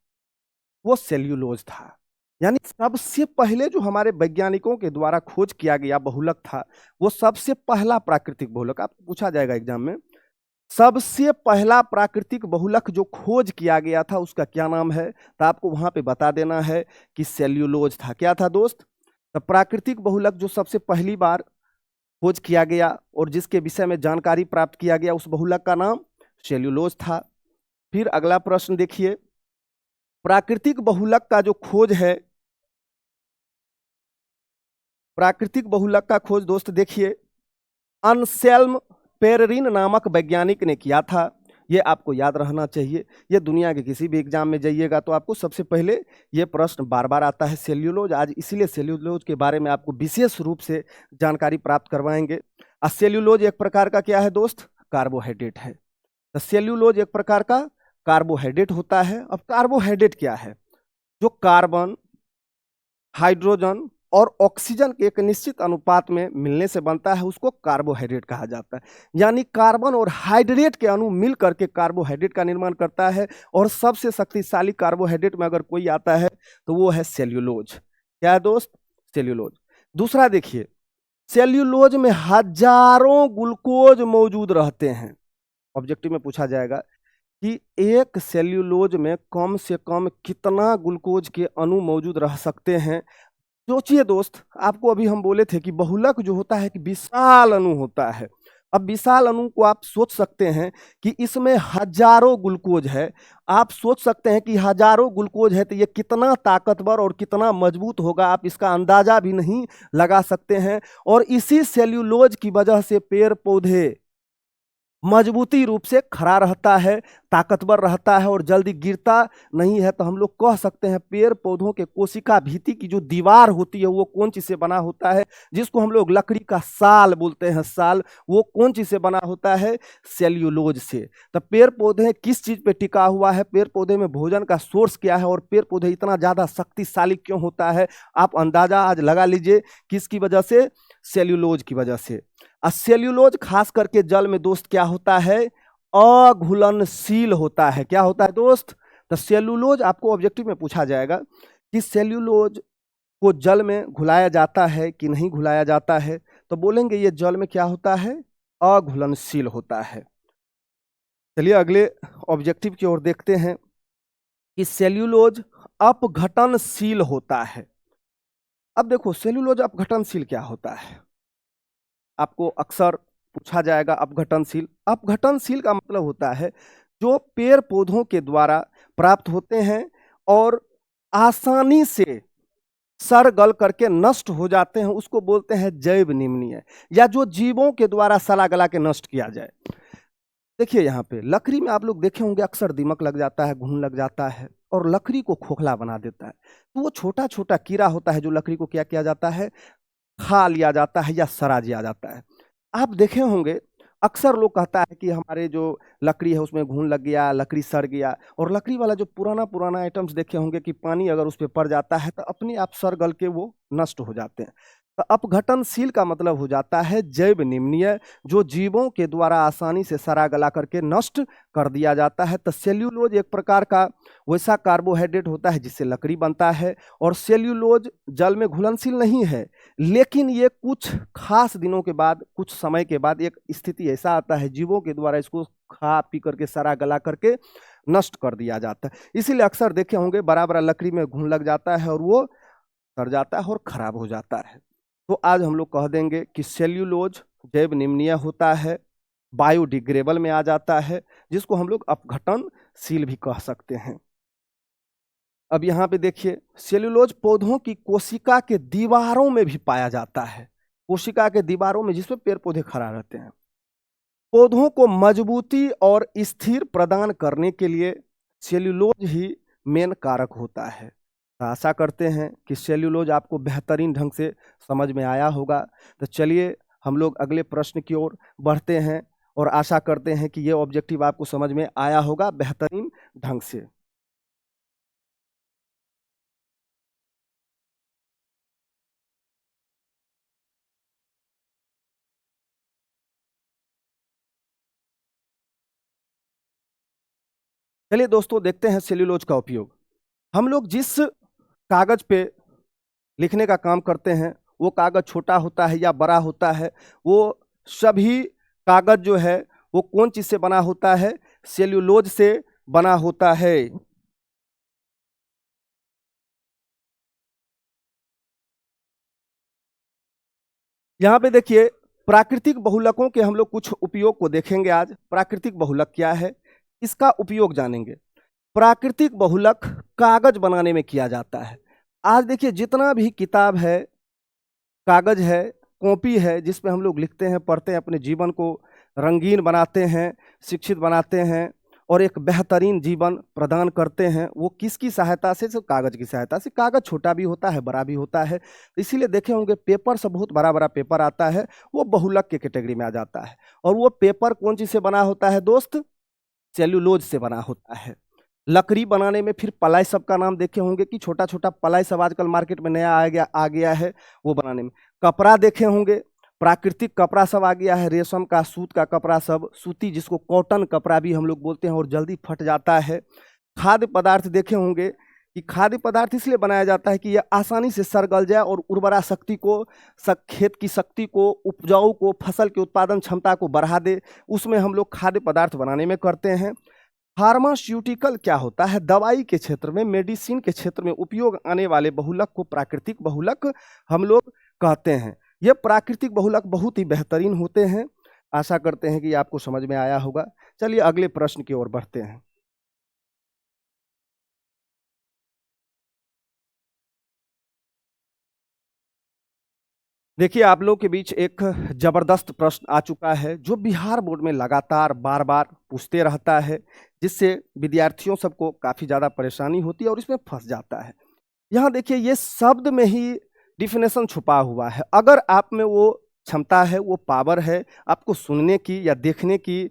वो सेल्यूलोज था, यानी सबसे पहले जो हमारे वैज्ञानिकों के द्वारा खोज किया गया बहुलक था वो सबसे पहला प्राकृतिक बहुलक। आपको पूछा जाएगा एग्जाम में, सबसे पहला प्राकृतिक बहुलक जो खोज किया गया था उसका क्या नाम है? तो आपको वहां पे बता देना है कि सेल्यूलोज था। क्या था दोस्त? तो प्राकृतिक बहुलक जो सबसे पहली बार खोज किया गया और जिसके विषय में जानकारी प्राप्त किया गया, उस बहुलक का नाम सेल्यूलोज था। फिर अगला प्रश्न देखिए, प्राकृतिक बहुलक का जो खोज है, प्राकृतिक बहुलक का खोज दोस्त देखिए अनसेल्म पेरेरिन नामक वैज्ञानिक ने किया था। ये आपको याद रहना चाहिए। ये दुनिया के किसी भी एग्जाम में जाइएगा तो आपको सबसे पहले ये प्रश्न बार बार आता है, सेल्यूलोज। आज इसीलिए सेल्यूलोज के बारे में आपको विशेष रूप से जानकारी प्राप्त करवाएंगे। सेल्यूलोज एक प्रकार का क्या है दोस्त? कार्बोहाइड्रेट है। तो सेल्यूलोज एक प्रकार का कार्बोहाइड्रेट होता है। अब कार्बोहाइड्रेट क्या है? जो कार्बन, हाइड्रोजन और ऑक्सीजन के एक निश्चित अनुपात में मिलने से बनता है, उसको कार्बोहाइड्रेट कहा जाता है। यानी कार्बन और हाइड्रेट के अणु मिल करके कार्बोहाइड्रेट का निर्माण करता है। और सबसे शक्तिशाली कार्बोहाइड्रेट में अगर कोई आता है तो वो है सेल्यूलोज। क्या है दोस्त? सेल्यूलोज। दूसरा देखिए, सेल्यूलोज में हजारों ग्लूकोज मौजूद रहते हैं। ऑब्जेक्टिव में पूछा जाएगा कि एक सेल्यूलोज में कम से कम कितना ग्लूकोज के अणु मौजूद रह सकते हैं। सोचिए दोस्त, आपको अभी हम बोले थे कि बहुलक जो होता है कि विशाल अणु होता है। अब विशाल अणु को आप सोच सकते हैं कि इसमें हजारों ग्लूकोज है। आप सोच सकते हैं कि हजारों ग्लूकोज है तो ये कितना ताकतवर और कितना मजबूत होगा, आप इसका अंदाजा भी नहीं लगा सकते हैं। और इसी सेल्यूलोज की वजह से पेड़ पौधे मजबूती रूप से खड़ा रहता है, ताकतवर रहता है और जल्दी गिरता नहीं है। तो हम लोग कह सकते हैं पेड़ पौधों के कोशिका भित्ति की जो दीवार होती है वो कौन चीज से बना होता है, जिसको हम लोग लकड़ी का साल बोलते हैं, साल, वो कौन चीज से बना होता है? सेल्यूलोज से। तो पेड़ पौधे किस चीज पे टिका हुआ है? पेड़ पौधे में भोजन का सोर्स क्या है और पेड़ पौधे इतना ज्यादा शक्तिशाली क्यों होता है? आप अंदाजा आज लगा लीजिए, किसकी वजह से? सेल्यूलोज की वजह से। सेल्यूलोज खास करके जल में दोस्त क्या होता है? अघुलनशील होता है। क्या होता है दोस्त? तो सेल्यूलोज आपको ऑब्जेक्टिव में पूछा जाएगा कि सेल्यूलोज को जल में घुलाया जाता है कि नहीं घुलाया जाता है, तो बोलेंगे ये जल में क्या होता है? अघुलनशील होता है। चलिए अगले ऑब्जेक्टिव की ओर देखते हैं कि सेल्यूलोज अपघटनशील होता है। अब देखो, सेल्यूलोज अपघटनशील क्या होता है? आपको अक्सर पूछा जाएगा अपघटनशील। अपघटनशील का मतलब होता है जो पेड़ पौधों के द्वारा प्राप्त होते हैं और आसानी से सड़ गल करके नष्ट हो जाते हैं, उसको बोलते हैं जैव निम्नीय, या जो जीवों के द्वारा सड़ा गला के नष्ट किया जाए। देखिए यहाँ पे लकड़ी में आप लोग देखे होंगे अक्सर दीमक लग जाता है, घुन लग जाता है और लकड़ी को खोखला बना देता है। तो वो छोटा छोटा कीड़ा होता है जो लकड़ी को क्या किया जाता है? खा लिया जाता है या सड़ा दिया जाता है। आप देखे होंगे अक्सर लोग कहता है कि हमारे जो लकड़ी है उसमें घुन लग गया, लकड़ी सड़ गया। और लकड़ी वाला जो पुराना पुराना आइटम्स देखे होंगे कि पानी अगर उस पर पड़ जाता है तो अपने आप सड़ गल के वो नष्ट हो जाते हैं। तो अपघटनशील का मतलब हो जाता है जैव निम्नीय, जो जीवों के द्वारा आसानी से सड़ा गला करके नष्ट कर दिया जाता है। तो सेल्यूलोज एक प्रकार का वैसा कार्बोहाइड्रेट होता है जिससे लकड़ी बनता है। और सेल्यूलोज जल में घुलनशील नहीं है, लेकिन ये कुछ खास दिनों के बाद, कुछ समय के बाद एक स्थिति ऐसा आता है जीवों के द्वारा इसको खा पी करके सड़ा गला करके नष्ट कर दिया जाता है। इसीलिए अक्सर देखे होंगे बड़ा बड़ा लकड़ी में घुन लग जाता है और वो सड़ जाता है और खराब हो जाता है। तो आज हम लोग कह देंगे कि सेल्यूलोज जैव निम्नीय होता है, बायोडिग्रेडेबल में आ जाता है, जिसको हम लोग अपघटनशील भी कह सकते हैं। अब यहाँ पे देखिए, सेल्यूलोज पौधों की कोशिका के दीवारों में भी पाया जाता है। कोशिका के दीवारों में, जिसमें पेड़ पौधे खड़ा रहते हैं। पौधों को मजबूती और स्थिर प्रदान करने के लिए सेल्यूलोज ही मेन कारक होता है। तो आशा करते हैं कि सेल्यूलोज आपको बेहतरीन ढंग से समझ में आया होगा। तो चलिए हम लोग अगले प्रश्न की ओर बढ़ते हैं और आशा करते हैं कि ये ऑब्जेक्टिव आपको समझ में आया होगा बेहतरीन ढंग से। चलिए दोस्तों, देखते हैं सेल्यूलोज का उपयोग। हम लोग जिस कागज पे लिखने का काम करते हैं, वो कागज छोटा होता है या बड़ा होता है, वो सभी कागज जो है वो कौन चीज से बना होता है? सेल्यूलोज से बना होता है। यहाँ पे देखिए, प्राकृतिक बहुलकों के हम लोग कुछ उपयोग को देखेंगे आज। प्राकृतिक बहुलक क्या है, इसका उपयोग जानेंगे। प्राकृतिक बहुलक कागज बनाने में किया जाता है। आज देखिए जितना भी किताब है, कागज है, कॉपी है, जिसपे हम लोग लिखते हैं, पढ़ते हैं, अपने जीवन को रंगीन बनाते हैं, शिक्षित बनाते हैं और एक बेहतरीन जीवन प्रदान करते हैं, वो किसकी सहायता से? सिर्फ कागज की सहायता से। कागज छोटा भी होता है, बड़ा भी होता है। इसीलिए देखे होंगे पेपर से बहुत बड़ा बड़ा पेपर आता है, वो बहुलक के कैटेगरी में आ जाता है। और वो पेपर कौन चीज से बना होता है दोस्त? सेल्यूलोज से बना होता है। लकड़ी बनाने में फिर पलाई सब का नाम देखे होंगे कि छोटा छोटा पलाई सब आजकल मार्केट में नया आ गया है वो बनाने में। कपड़ा देखे होंगे, प्राकृतिक कपड़ा सब आ गया है, रेशम का, सूत का कपड़ा सब, सूती जिसको कॉटन कपड़ा भी हम लोग बोलते हैं और जल्दी फट जाता है। खाद्य पदार्थ देखे होंगे कि खाद्य पदार्थ इसलिए बनाया जाता है कि यह आसानी से सड़ गल जाए और उर्वरा शक्ति को, खेत की शक्ति को, उपजाऊ को, फसल के उत्पादन क्षमता को बढ़ा दे, उसमें हम लोग खाद्य पदार्थ बनाने में करते हैं। फार्मास्यूटिकल क्या होता है? दवाई के क्षेत्र में, मेडिसिन के क्षेत्र में उपयोग आने वाले बहुलक को प्राकृतिक बहुलक हम लोग कहते हैं। ये प्राकृतिक बहुलक बहुत ही बेहतरीन होते हैं। आशा करते हैं कि आपको समझ में आया होगा। चलिए अगले प्रश्न की ओर बढ़ते हैं। देखिए, आप लोग के बीच एक जबरदस्त प्रश्न आ चुका है जो बिहार बोर्ड में लगातार बार बार पूछते रहता है, जिससे विद्यार्थियों सबको काफ़ी ज़्यादा परेशानी होती है और इसमें फंस जाता है। यहाँ देखिए, ये शब्द में ही डिफिनेशन छुपा हुआ है। अगर आप में वो क्षमता है, वो पावर है आपको सुनने की या देखने की,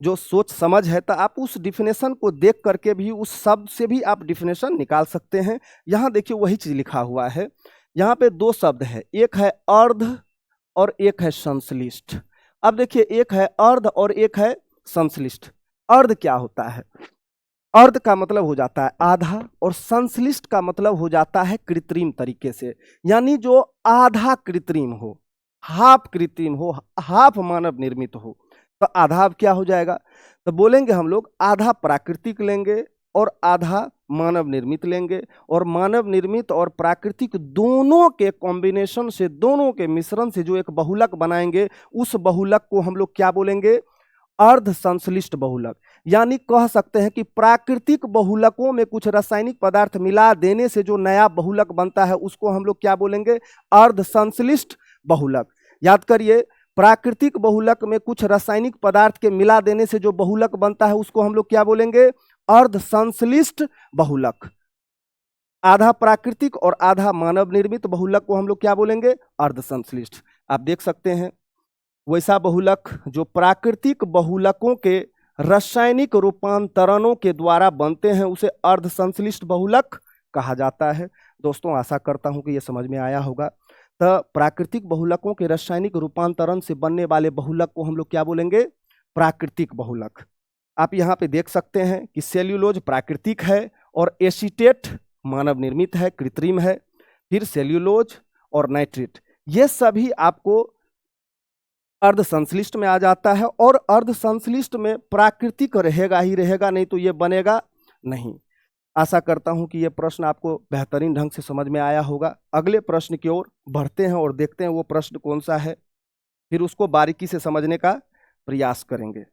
जो सोच समझ है, तो आप उस डिफिनेशन को देख करके भी, उस शब्द से भी आप डिफिनेशन निकाल सकते हैं। यहाँ देखिए वही चीज़ लिखा हुआ है। यहाँ पे दो शब्द है, एक है अर्ध और एक है संश्लिष्ट। अब देखिए, एक है अर्ध और एक है संश्लिष्ट। अर्ध क्या होता है? अर्ध का मतलब हो जाता है आधा और संश्लिष्ट का मतलब हो जाता है कृत्रिम तरीके से, यानी जो आधा कृत्रिम हो, हाफ कृत्रिम हो, हाफ मानव निर्मित हो। तो आधा अब क्या हो जाएगा? तो बोलेंगे हम लोग आधा प्राकृतिक लेंगे और आधा मानव निर्मित लेंगे, और मानव निर्मित और प्राकृतिक दोनों के कॉम्बिनेशन से, दोनों के मिश्रण से जो एक बहुलक बनाएंगे, उस बहुलक को हम लोग क्या बोलेंगे? अर्ध संश्लिष्ट बहुलक। यानी कह सकते हैं कि प्राकृतिक बहुलकों में कुछ रासायनिक पदार्थ मिला देने से जो नया बहुलक बनता है उसको हम लोग क्या बोलेंगे? अर्ध संश्लिष्ट बहुलक। याद करिए, प्राकृतिक बहुलक में कुछ रासायनिक पदार्थ के मिला देने से जो बहुलक बनता है उसको हम लोग क्या बोलेंगे? अर्ध संश्लिष्ट बहुलक। आधा प्राकृतिक और आधा मानव निर्मित बहुलक को हम लोग क्या बोलेंगे? अर्ध संश्लिष्ट। आप देख सकते हैं वैसा बहुलक जो प्राकृतिक बहुलकों के रासायनिक रूपांतरणों के द्वारा बनते हैं उसे अर्ध संश्लिष्ट बहुलक कहा जाता है। दोस्तों, आशा करता हूं कि यह समझ में आया होगा। तो प्राकृतिक बहुलकों के रासायनिक रूपांतरण से बनने वाले बहुलक को हम लोग क्या बोलेंगे? प्राकृतिक बहुलक। आप यहाँ पे देख सकते हैं कि सेल्यूलोज प्राकृतिक है और एसीटेट मानव निर्मित है, कृत्रिम है। फिर सेल्यूलोज और नाइट्रेट, ये सभी आपको अर्ध संश्लिष्ट में आ जाता है, और अर्ध संश्लिष्ट में प्राकृतिक रहेगा ही रहेगा, नहीं तो ये बनेगा नहीं। आशा करता हूं कि ये प्रश्न आपको बेहतरीन ढंग से समझ में आया होगा। अगले प्रश्न की ओर बढ़ते हैं और देखते हैं वो प्रश्न कौन सा है, फिर उसको बारीकी से समझने का प्रयास करेंगे।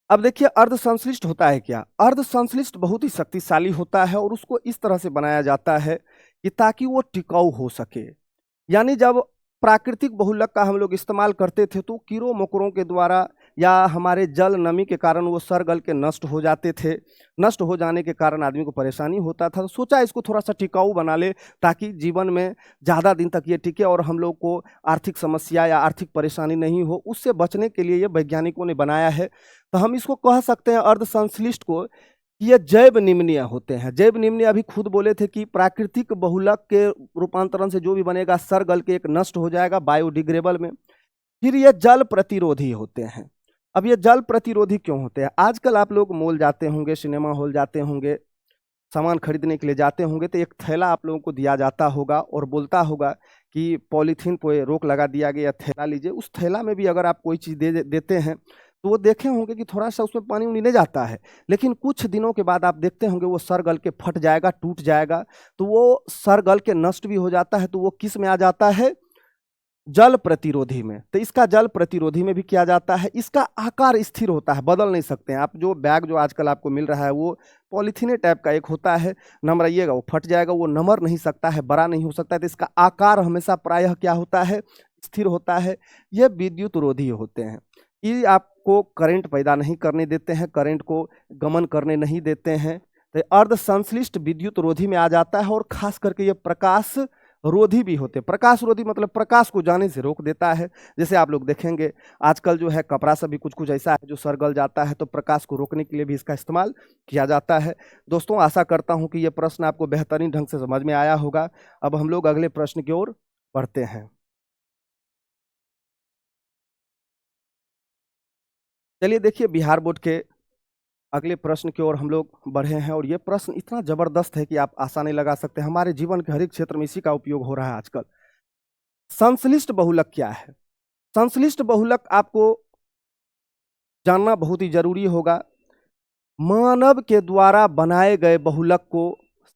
अब देखिए, अर्ध संश्लिष्ट होता है क्या? अर्ध संश्लिष्ट बहुत ही शक्तिशाली होता है और उसको इस तरह से बनाया जाता है कि ताकि वो टिकाऊ हो सके। यानी जब प्राकृतिक बहुलक का हम लोग इस्तेमाल करते थे तो कीड़ों मकोड़ों के द्वारा या हमारे जल नमी के कारण वो सड़ गल के नष्ट हो जाते थे। नष्ट हो जाने के कारण आदमी को परेशानी होता था, तो सोचा इसको थोड़ा सा टिकाऊ बना ले ताकि जीवन में ज़्यादा दिन तक ये टिके और हम लोग को आर्थिक समस्या या आर्थिक परेशानी नहीं हो। उससे बचने के लिए ये वैज्ञानिकों ने बनाया है। तो हम इसको कह सकते हैं अर्ध संश्लिष्ट को, ये जैव निम्नीय होते हैं। जैव निम्नीय अभी खुद बोले थे कि प्राकृतिक बहुलक के रूपांतरण से जो भी बनेगा सड़ गल के एक नष्ट हो जाएगा बायोडिग्रेडेबल में। फिर ये जल प्रतिरोधी होते हैं। अब ये जल प्रतिरोधी क्यों होते हैं? आजकल आप लोग मॉल जाते होंगे, सिनेमा हॉल जाते होंगे, सामान खरीदने के लिए जाते होंगे, तो एक थैला आप लोगों को दिया जाता होगा और बोलता होगा कि पॉलीथीन पे रोक लगा दिया गया, थैला लीजिए। उस थैला में भी अगर आप कोई चीज़ देते हैं तो वो देखे होंगे कि थोड़ा सा उसमें पानी उनी नहीं जाता है, लेकिन कुछ दिनों के बाद आप देखते होंगे वो सड़ गल के फट जाएगा, टूट जाएगा। तो वो सड़ गल के नष्ट भी हो जाता है। तो वो किस में आ जाता है? जल प्रतिरोधी में। तो इसका जल प्रतिरोधी में भी किया जाता है। इसका आकार स्थिर होता है, बदल नहीं सकते हैं आप। जो बैग जो आजकल आपको मिल रहा है वो पॉलीथीन टाइप का एक होता है, नमराइएगा वो फट जाएगा, वो नमर नहीं सकता है, बड़ा नहीं हो सकता है। तो इसका आकार हमेशा प्रायः क्या होता है? स्थिर होता है। ये विद्युत रोधी होते हैं। ये आपको करंट पैदा नहीं करने देते हैं, करंट को गमन करने नहीं देते हैं। तो अर्ध संश्लिष्ट विद्युत रोधी में आ जाता है और खास करके ये प्रकाश रोधी भी होते हैं। प्रकाश रोधी मतलब प्रकाश को जाने से रोक देता है। जैसे आप लोग देखेंगे आजकल जो है कपड़ा सब भी कुछ कुछ ऐसा है जो सरगल जाता है, तो प्रकाश को रोकने के लिए भी इसका इस्तेमाल किया जाता है। दोस्तों आशा करता हूं कि ये प्रश्न आपको बेहतरीन ढंग से समझ में आया होगा। अब हम लोग अगले प्रश्न की ओर बढ़ते हैं। चलिए देखिए, बिहार बोर्ड के अगले प्रश्न की ओर हम लोग बढ़े हैं और ये प्रश्न इतना जबरदस्त है कि आप आशा नहीं लगा सकते। हमारे जीवन के हर एक क्षेत्र में इसी का उपयोग हो रहा है आजकल। संश्लिष्ट बहुलक क्या है? संश्लिष्ट बहुलक आपको जानना बहुत ही जरूरी होगा। मानव के द्वारा बनाए गए बहुलक को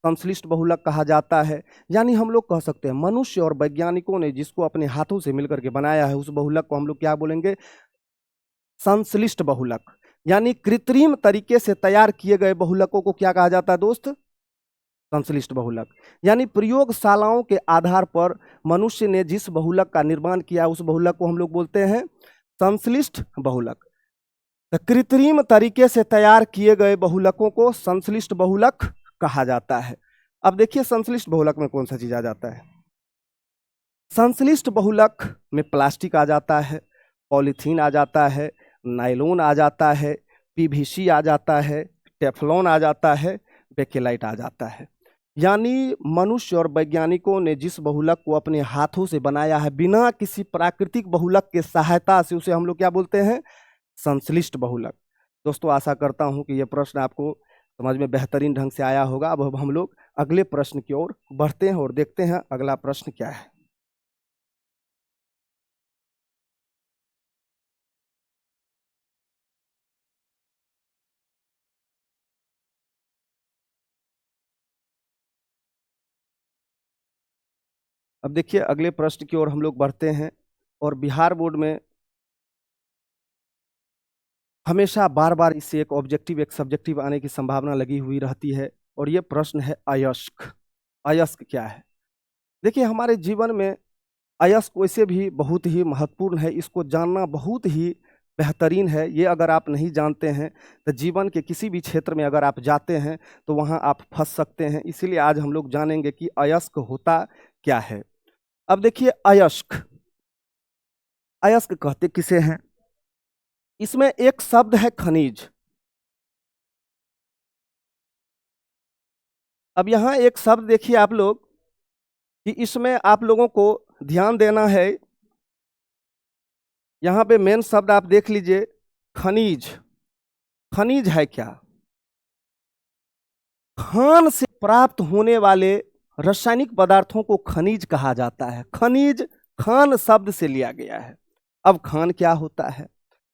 संश्लिष्ट बहुलक कहा जाता है। यानी हम लोग कह सकते हैं मनुष्य और वैज्ञानिकों ने जिसको अपने हाथों से मिलकर के बनाया है उस बहुलक को हम लोग क्या बोलेंगे? संश्लिष्ट बहुलक। यानी कृत्रिम तरीके से तैयार किए गए बहुलकों को क्या कहा जाता है दोस्त? संश्लिष्ट बहुलक। यानी प्रयोगशालाओं के आधार पर मनुष्य ने जिस बहुलक का निर्माण किया उस बहुलक को हम लोग बोलते हैं संश्लिष्ट बहुलक। तो कृत्रिम तरीके से तैयार किए गए बहुलकों को संश्लिष्ट बहुलक कहा जाता है। अब देखिए संश्लिष्ट बहुलक में कौन सा चीज आ जाता है? संश्लिष्ट बहुलक में प्लास्टिक आ जाता है, पॉलीथीन आ जाता है, नायलॉन आ जाता है, पीवीसी आ जाता है, टेफ्लॉन आ जाता है, बेकेलाइट आ जाता है। यानी मनुष्य और वैज्ञानिकों ने जिस बहुलक को अपने हाथों से बनाया है बिना किसी प्राकृतिक बहुलक के सहायता से, उसे हम लोग क्या बोलते हैं? संश्लिष्ट बहुलक। दोस्तों आशा करता हूं कि यह प्रश्न आपको समझ में बेहतरीन ढंग से आया होगा। अब हम लोग अगले प्रश्न की ओर बढ़ते हैं और देखते हैं अगला प्रश्न क्या है। अब देखिए अगले प्रश्न की ओर हम लोग बढ़ते हैं और बिहार बोर्ड में हमेशा बार बार इससे एक ऑब्जेक्टिव एक सब्जेक्टिव आने की संभावना लगी हुई रहती है और ये प्रश्न है अयस्क। अयस्क क्या है? देखिए हमारे जीवन में अयस्क वैसे भी बहुत ही महत्वपूर्ण है, इसको जानना बहुत ही बेहतरीन है। ये अगर आप नहीं जानते हैं तो जीवन के किसी भी क्षेत्र में अगर आप जाते हैं तो वहाँ आप फंस सकते हैं। इसीलिए आज हम लोग जानेंगे कि अयस्क होता क्या है। अब देखिए अयस्क, अयस्क कहते किसे हैं? इसमें एक शब्द है खनिज। अब यहाँ एक शब्द देखिए आप लोग कि इसमें आप लोगों को ध्यान देना है। यहाँ पे मेन शब्द आप देख लीजिए खनिज। खनिज है क्या? खान से प्राप्त होने वाले रासायनिक पदार्थों को खनिज कहा जाता है। खनिज खान शब्द से लिया गया है। अब खान क्या होता है,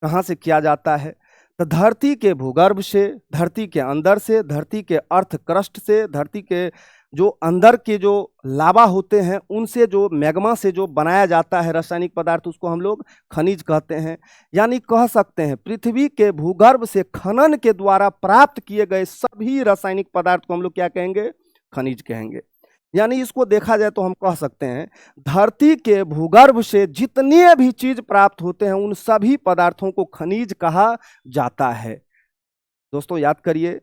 कहाँ से किया जाता है? तो धरती के भूगर्भ से, धरती के अंदर से, धरती के अर्थ क्रस्ट से, धरती के जो अंदर के जो लावा होते हैं उनसे, जो मैग्मा से जो बनाया जाता है रासायनिक पदार्थ, उसको हम लोग खनिज कहते हैं। यानी कह सकते हैं पृथ्वी के भूगर्भ से खनन के द्वारा प्राप्त किए गए सभी रासायनिक पदार्थ को हम लोग क्या कहेंगे? खनिज कहेंगे। यानी इसको देखा जाए तो हम कह सकते हैं धरती के भूगर्भ से जितने भी चीज प्राप्त होते हैं उन सभी पदार्थों को खनिज कहा जाता है। दोस्तों याद करिए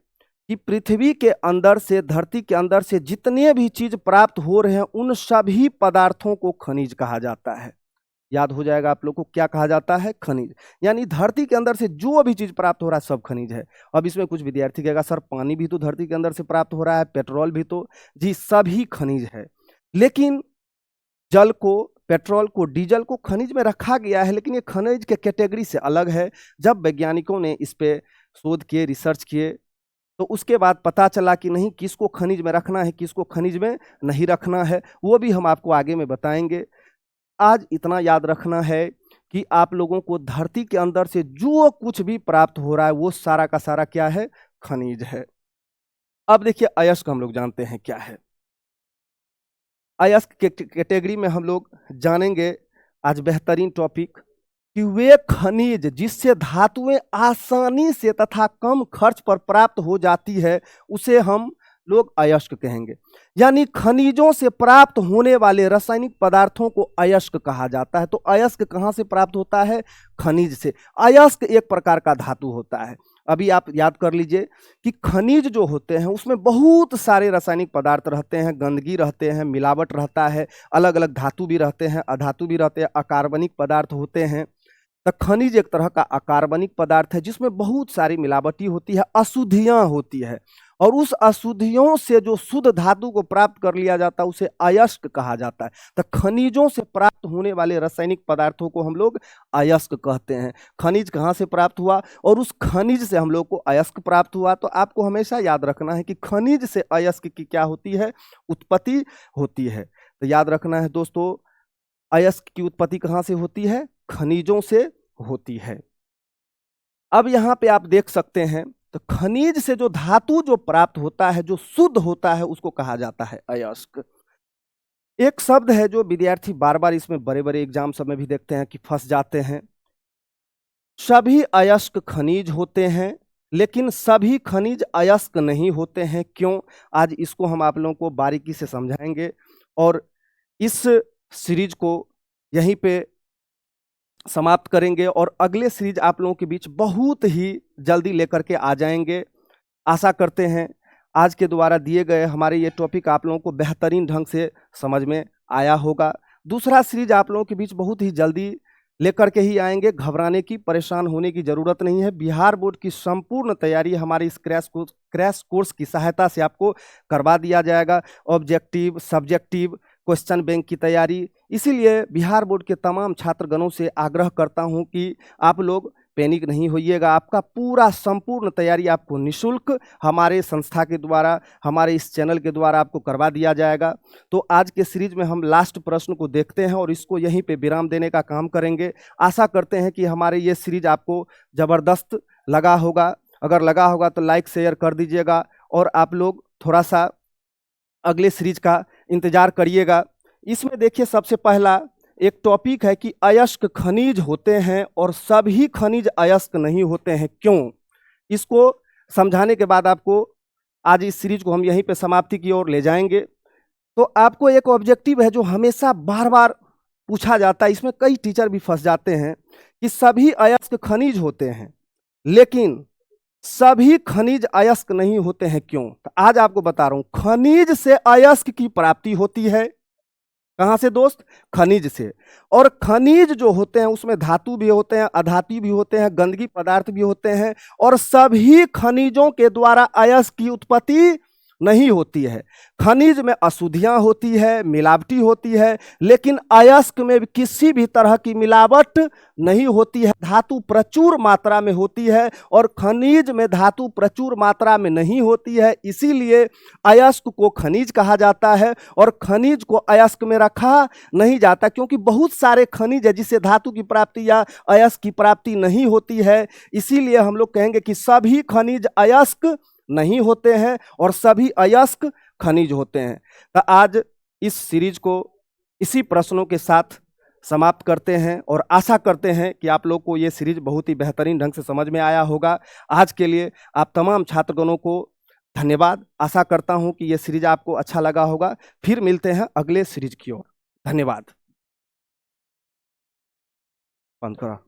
कि पृथ्वी के अंदर से, धरती के अंदर से जितने भी चीज प्राप्त हो रहे हैं उन सभी पदार्थों को खनिज कहा जाता है। याद हो जाएगा आप लोग को क्या कहा जाता है? खनिज। यानी धरती के अंदर से जो भी चीज प्राप्त हो रहा है सब खनिज है। अब इसमें कुछ विद्यार्थी कहेगा सर पानी भी तो धरती के अंदर से प्राप्त हो रहा है, पेट्रोल भी तो। जी सभी खनिज है, लेकिन जल को, पेट्रोल को, डीजल को खनिज में रखा गया है, लेकिन ये खनिज के कैटेगरी से अलग है। जब वैज्ञानिकों ने इस पे शोध किए, रिसर्च किए, तो उसके बाद पता चला कि नहीं किसको खनिज में रखना है, किसको खनिज में नहीं रखना है, वो भी हम आपको आगे में बताएंगे। आज इतना याद रखना है कि आप लोगों को धरती के अंदर से जो कुछ भी प्राप्त हो रहा है वो सारा का सारा क्या है? खनिज है। अब देखिए अयस्क हम लोग जानते हैं क्या है। अयस्क के कैटेगरी में हम लोग जानेंगे आज बेहतरीन टॉपिक कि वे खनिज जिससे धातुएं आसानी से तथा कम खर्च पर प्राप्त हो जाती है उसे हम लोग अयस्क कहेंगे। यानी खनिजों से प्राप्त होने वाले रासायनिक पदार्थों को अयस्क कहा जाता है। तो अयस्क कहाँ से प्राप्त होता है? खनिज से। अयस्क एक प्रकार का धातु होता है। अभी आप याद कर लीजिए कि खनिज जो होते हैं उसमें बहुत सारे रासायनिक पदार्थ रहते हैं, गंदगी रहते हैं, मिलावट रहता है, अलग अलग धातु भी रहते हैं, अधातु भी रहते हैं, अकार्बनिक पदार्थ होते हैं। तो खनिज एक तरह का अकार्बनिक पदार्थ है जिसमें बहुत सारी मिलावटी होती है, अशुद्धियां होती है, और उस अशुद्धियों से जो शुद्ध धातु को प्राप्त कर लिया जाता है उसे अयस्क कहा जाता है। तो खनिजों से प्राप्त होने वाले रासायनिक पदार्थों को हम लोग अयस्क कहते हैं। खनिज कहाँ से प्राप्त हुआ और उस खनिज से हम लोग को अयस्क प्राप्त हुआ, तो आपको हमेशा याद रखना है कि खनिज से अयस्क की क्या होती है, उत्पत्ति होती है। तो याद रखना है दोस्तों, अयस्क की उत्पत्ति कहाँ से होती है, खनिजों से होती है। अब यहाँ पे आप देख सकते हैं, तो खनिज से जो धातु जो प्राप्त होता है, जो शुद्ध होता है, उसको कहा जाता है अयस्क। एक शब्द है जो विद्यार्थी बार बार इसमें बड़े बड़े एग्जाम सब में भी देखते हैं कि फंस जाते हैं। सभी अयस्क खनिज होते हैं लेकिन सभी खनिज अयस्क नहीं होते हैं। क्यों? आज इसको हम आप लोगों को बारीकी से समझाएंगे और इस सीरीज को यहीं पे समाप्त करेंगे और अगले सीरीज आप लोगों के बीच बहुत ही जल्दी लेकर के आ जाएंगे। आशा करते हैं आज के द्वारा दिए गए हमारे ये टॉपिक आप लोगों को बेहतरीन ढंग से समझ में आया होगा। दूसरा सीरीज आप लोगों के बीच बहुत ही जल्दी लेकर के ही आएंगे, घबराने की, परेशान होने की ज़रूरत नहीं है। बिहार बोर्ड की संपूर्ण तैयारी हमारी इस क्रैश कोर्स की सहायता से आपको करवा दिया जाएगा। ऑब्जेक्टिव, सब्जेक्टिव, क्वेश्चन बैंक की तैयारी। इसीलिए बिहार बोर्ड के तमाम छात्रगणों से आग्रह करता हूं कि आप लोग पैनिक नहीं होइएगा। आपका पूरा संपूर्ण तैयारी आपको निःशुल्क हमारे संस्था के द्वारा, हमारे इस चैनल के द्वारा आपको करवा दिया जाएगा। तो आज के सीरीज में हम लास्ट प्रश्न को देखते हैं और इसको यहीं पे विराम देने का काम करेंगे। आशा करते हैं कि हमारे ये सीरीज आपको ज़बरदस्त लगा होगा। अगर लगा होगा तो लाइक शेयर कर दीजिएगा और आप लोग थोड़ा सा अगले सीरीज का इंतजार करिएगा। इसमें देखिए सबसे पहला एक टॉपिक है कि अयस्क खनिज होते हैं और सभी खनिज अयस्क नहीं होते हैं। क्यों? इसको समझाने के बाद आपको आज इस सीरीज को हम यहीं पे समाप्ति की ओर ले जाएंगे। तो आपको एक ऑब्जेक्टिव है जो हमेशा बार बार पूछा जाता है, इसमें कई टीचर भी फंस जाते हैं कि सभी अयस्क खनिज होते हैं लेकिन सभी खनिज अयस्क नहीं होते हैं। क्यों? तो आज आपको बता रहा हूं, खनिज से अयस्क की प्राप्ति होती है। कहां से दोस्त? खनिज से। और खनिज जो होते हैं उसमें धातु भी होते हैं, अधातु भी होते हैं, गंदगी पदार्थ भी होते हैं, और सभी खनिजों के द्वारा अयस्क की उत्पत्ति नहीं होती है। खनिज में अशुद्धियां होती है, मिलावटी होती है, लेकिन अयस्क में किसी भी तरह की मिलावट नहीं होती है। धातु प्रचुर मात्रा में होती है और खनिज में धातु प्रचुर मात्रा में नहीं होती है। इसीलिए अयस्क को खनिज कहा जाता है और खनिज को अयस्क में रखा नहीं जाता, क्योंकि बहुत सारे खनिज है जिससे धातु की प्राप्ति या अयस्क की प्राप्ति नहीं होती है। इसीलिए हम लोग कहेंगे कि सभी खनिज अयस्क नहीं होते हैं और सभी अयस्क खनिज होते हैं। तो आज इस सीरीज को इसी प्रश्नों के साथ समाप्त करते हैं और आशा करते हैं कि आप लोग को ये सीरीज बहुत ही बेहतरीन ढंग से समझ में आया होगा। आज के लिए आप तमाम छात्रगणों को धन्यवाद। आशा करता हूं कि ये सीरीज आपको अच्छा लगा होगा। फिर मिलते हैं अगले सीरीज की ओर। धन्यवाद। बंद करो।